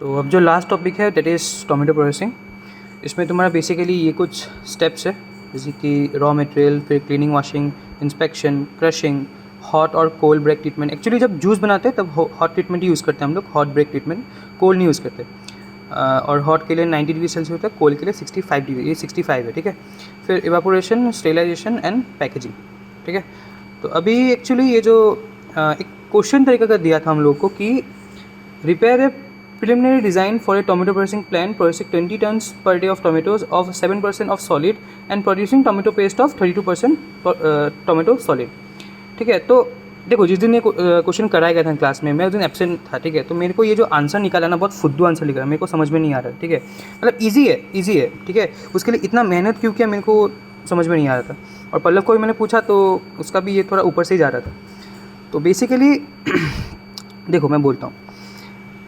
तो अब जो लास्ट टॉपिक है दैट इज़ टोमेटो प्रोसेसिंग। इसमें तुम्हारा बेसिकली ये कुछ स्टेप्स है, जैसे कि रॉ मटेरियल, फिर cleaning, washing, inspection, crushing, hot और कोल्ड ब्रेक ट्रीटमेंट। एक्चुअली जब जूस बनाते हैं तब हॉट ट्रीटमेंट ही यूज़ करते हैं हम लोग, हॉट ब्रेक ट्रीटमेंट, कोल्ड नहीं यूज़ करते। और हॉट के लिए 90 डिग्री सेल्सियस होता है, कोल्ड के लिए 65 डिग्री, ये 65 है, ठीक है। फिर इवापोरेशन, स्टेरिलाइजेशन एंड पैकेजिंग, ठीक है। तो अभी एक्चुअली ये जो एक क्वेश्चन तरीके का दिया था हम लोग को कि repair A preliminary design for a tomato processing plant processing 20 tons per day of tomatoes of 7% of solid and producing tomato paste of 32% tomato solid, ठीक है। तो देखो, जिस दिन ये क्वेश्चन कराया गया था क्लास में, मैं उस दिन एब्सेंट था, ठीक है। तो मेरे को ये जो आंसर निकाला ना, बहुत फुद्दू आंसर निकाला, मेरे को समझ में नहीं आ रहा है, ठीक है। मतलब ईजी है, ठीक है। उसके लिए इतना मेहनत क्यों किया मेरे को समझ में नहीं आ रहा था। और पल्लव को भी मैंने पूछा तो उसका भी ये थोड़ा ऊपर से ही जा रहा था। तो बेसिकली देखो मैं बोलता हूँ,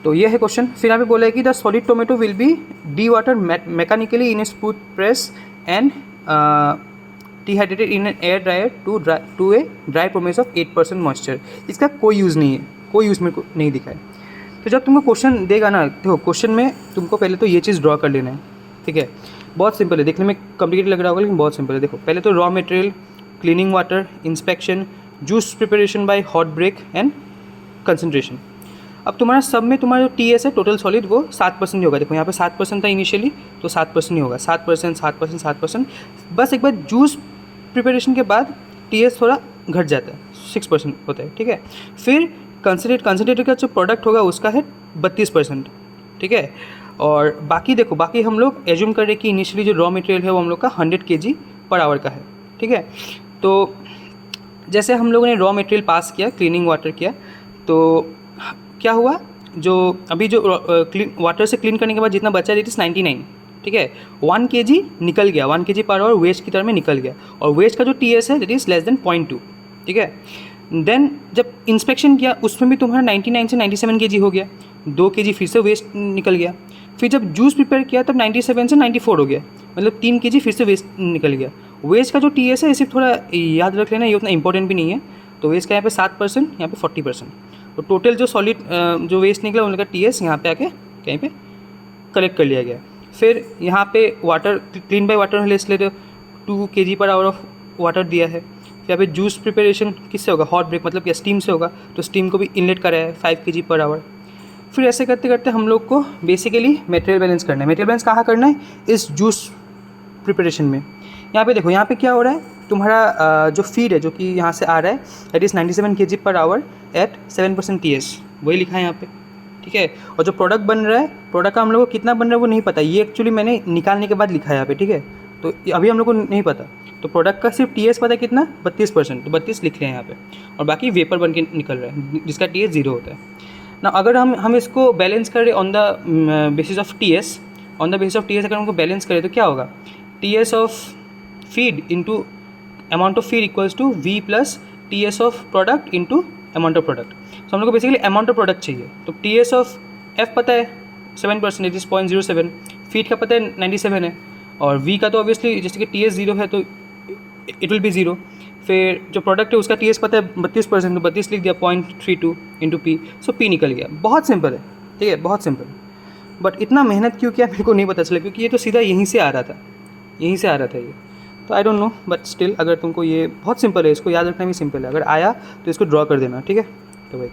तो ये है क्वेश्चन। फिर यहाँ पे बोला है कि the solid tomato will be dewater mechanically in a smooth press and dehydrated in an air dryer to a dry promise of 8% moisture. इसका कोई यूज़ नहीं है, कोई यूज़ मेरे को नहीं दिखा है। तो जब तुमको क्वेश्चन देगा ना, देखो क्वेश्चन में तुमको पहले तो ये चीज़ ड्रॉ कर लेना है, ठीक है। बहुत सिंपल है, देखने में कॉम्प्लिकेटेड लग रहा होगा लेकिन बहुत सिंपल है। देखो पहले तो raw material, cleaning water, inspection, juice preparation by hot break and concentration. अब तुम्हारा सब में तुम्हारा जो टी एस है टोटल सॉलिड वो 7% ही होगा। देखो यहाँ पे 7% था इनिशियली, तो 7% ही होगा, 7%। बस एक बार जूस प्रिपरेशन के बाद टी एस थोड़ा घट जाता है, 6% होता है, ठीक है। फिर कंसनट्रेट का जो प्रोडक्ट होगा उसका है 32%, ठीक है। और बाकी देखो, बाकी हम लोग एज्यूम कर रहे हैं कि इनिशियली जो रॉ मटेरियल है वो हम लोग का 100 kg पर आवर का है, ठीक है। तो जैसे हम लोगों ने रॉ मटेरियल पास किया, क्लीनिंग वाटर किया, तो क्या हुआ, जो अभी जो वाटर से क्लीन करने के बाद जितना बचा इट इज़ 99, ठीक है। 1 kg निकल गया, 1 kg पर आवर वेस्ट की तरह में निकल गया। और वेस्ट का जो टी एस है दैट इज़ लेस देन 0.2, ठीक है। देन जब इंस्पेक्शन किया उसमें भी तुम्हारा 99 से 97 kg हो गया, 2 kg फिर से वेस्ट निकल गया। फिर जब जूस प्रिपेयर किया तब 97 से 94 हो गया, मतलब 3 kg फिर से वेस्ट निकल गया। वेस्ट का जो टी एस है सिर्फ थोड़ा याद रख लेना, ये उतना इंपॉर्टेंट भी नहीं है। तो वेस्ट का यहाँ पे 7%, यहाँ पे 40%। तो टोटल जो सॉलिड जो वेस्ट निकला उनका टी एस यहाँ पे आके कहीं पे कलेक्ट कर लिया गया। फिर यहाँ पे water clean by water less ले 2 kg per hour of water दिया है। फिर यहाँ पे जूस प्रिपरेशन किससे होगा, हॉट ब्रेक मतलब क्या, स्टीम से होगा, तो स्टीम को भी इनलेट करा है 5 kg पर आवर। फिर ऐसे करते करते हम लोग को बेसिकली मटेरियल बैलेंस करना है। मटेरियल बैलेंस कहाँ करना है, इस जूस प्रिपरेशन में। यहाँ पे देखो, यहाँ पे क्या हो रहा है, तुम्हारा जो फीड है जो कि यहाँ से आ रहा है that is 97 kg per hour at 7% T S, वही लिखा है यहाँ पे, ठीक है। और जो प्रोडक्ट बन रहा है, प्रोडक्ट का हम लोग को कितना बन रहा है वो नहीं पता, ये एक्चुअली मैंने निकालने के बाद लिखा है यहाँ पे, ठीक है। तो अभी हम लोग को नहीं पता, तो प्रोडक्ट का सिर्फ टी एस पता है कितना, 32%, तो 32 लिख रहे हैं यहाँ पे। और बाकी वेपर बन के निकल रहा है जिसका टी एस 0 होता है ना। अगर हम इसको बैलेंस करें on the basis of T S, अगर हमको बैलेंस करें तो क्या होगा, T S of feed into amount of feed equals to V plus T S of product into amount of product. तो हम लोग को बेसिकली अमाउंट ऑफ प्रोडक्ट चाहिए। तो टी एस ऑफ एफ पता है 7%, इट इज़ 0.07, फीड का पता है 97 है, और वी का तो ऑब्वियसली जैसे कि टी एस 0 है तो इट विल बी 0। फिर जो प्रोडक्ट है उसका टी एस पता है 32%, तो 32 लिख दिया, 0.32 इंटू पी, सो पी निकल गया। बहुत सिंपल है, ठीक है, बहुत सिंपल। बट इतना मेहनत क्यों किया मेरे को नहीं पता चला, क्योंकि ये तो सीधा यहीं से आ रहा था ये। तो I don't know, but still अगर तुमको ये बहुत सिंपल है, इसको याद रखना भी सिंपल है, अगर आया तो इसको ड्रॉ कर देना, ठीक है। तो भाई